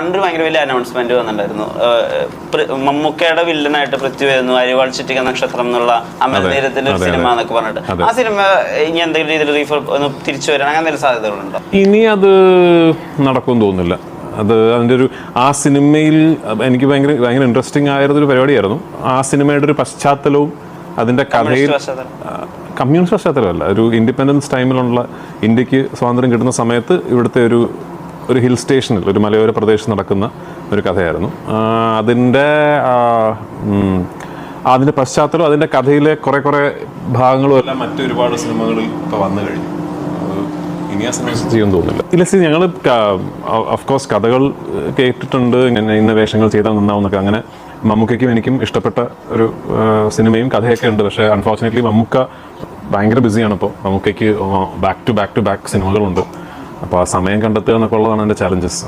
പണ്ടൊരു ഭയങ്കര വലിയ അനൗൺസ്മെന്റ് വന്നിട്ടുണ്ടായിരുന്നു, മമ്മൂക്കയുടെ വില്ലനായിട്ട് പൃഥ്വി വരുന്നു, അരിവാൾ ചുറ്റിക നക്ഷത്രം എന്നുള്ള അമൽനീരത്തിന്റെ ഒരു സിനിമ എന്നൊക്കെ പറഞ്ഞിട്ട്. ആ സിനിമ ഇനി എന്തെങ്കിലും രീതിയിൽ തിരിച്ചു വരാൻ അങ്ങനെ എന്തെങ്കിലും സാധ്യതകളുണ്ടോ? ഇനി അത് നടക്കുമെന്ന് തോന്നുന്നില്ല. അതിൻ്റെ ഒരു ആ സിനിമയിൽ എനിക്ക് ഭയങ്കര ഇൻട്രസ്റ്റിംഗ് ആയിരുന്നൊരു പരിപാടിയായിരുന്നു. ആ സിനിമയുടെ ഒരു പശ്ചാത്തലവും അതിൻ്റെ കഥയിൽ കമ്മ്യൂണിസ്റ്റ് പശ്ചാത്തലമല്ല, ഒരു ഇൻഡിപെൻഡൻസ് ടൈമിലുള്ള ഇന്ത്യക്ക് സ്വാതന്ത്ര്യം കിട്ടുന്ന സമയത്ത് ഇവിടുത്തെ ഒരു ഹിൽ സ്റ്റേഷനിൽ ഒരു മലയോര പ്രദേശത്ത് നടക്കുന്ന ഒരു കഥയായിരുന്നു. അതിൻ്റെ പശ്ചാത്തലം അതിൻ്റെ കഥയിലെ കുറേ ഭാഗങ്ങളും എല്ലാം മറ്റൊരുപാട് സിനിമകളിൽ ഇപ്പോൾ വന്നു കഴിഞ്ഞു. ഇനി ആ സിനിമ ചെയ്യുമെന്ന് തോന്നുന്നില്ല. ഇല്ല, ഞങ്ങൾ ഓഫ്കോഴ്സ് കഥകൾ കേട്ടിട്ടുണ്ട്, ഇങ്ങനെ ഇന്ന വേഷങ്ങൾ ചെയ്താൽ നന്നാവുന്നൊക്കെ. അങ്ങനെ മമ്മൂക്കയ്ക്കും എനിക്കും ഇഷ്ടപ്പെട്ട ഒരു സിനിമയും കഥയൊക്കെ ഉണ്ട്. പക്ഷേ അൺഫോർച്ചുനേറ്റ്ലി മമ്മൂക്ക ഭയങ്കര ബിസിയാണ്. ഇപ്പോൾ മമ്മൂക്കയ്ക്ക് ബാക്ക് ടു ബാക്ക് സിനിമകളുണ്ട്. അപ്പോൾ ആ സമയം കണ്ടെത്തുക എന്നൊക്കെ ഉള്ളതാണ് എൻ്റെ ചാലഞ്ചസ്.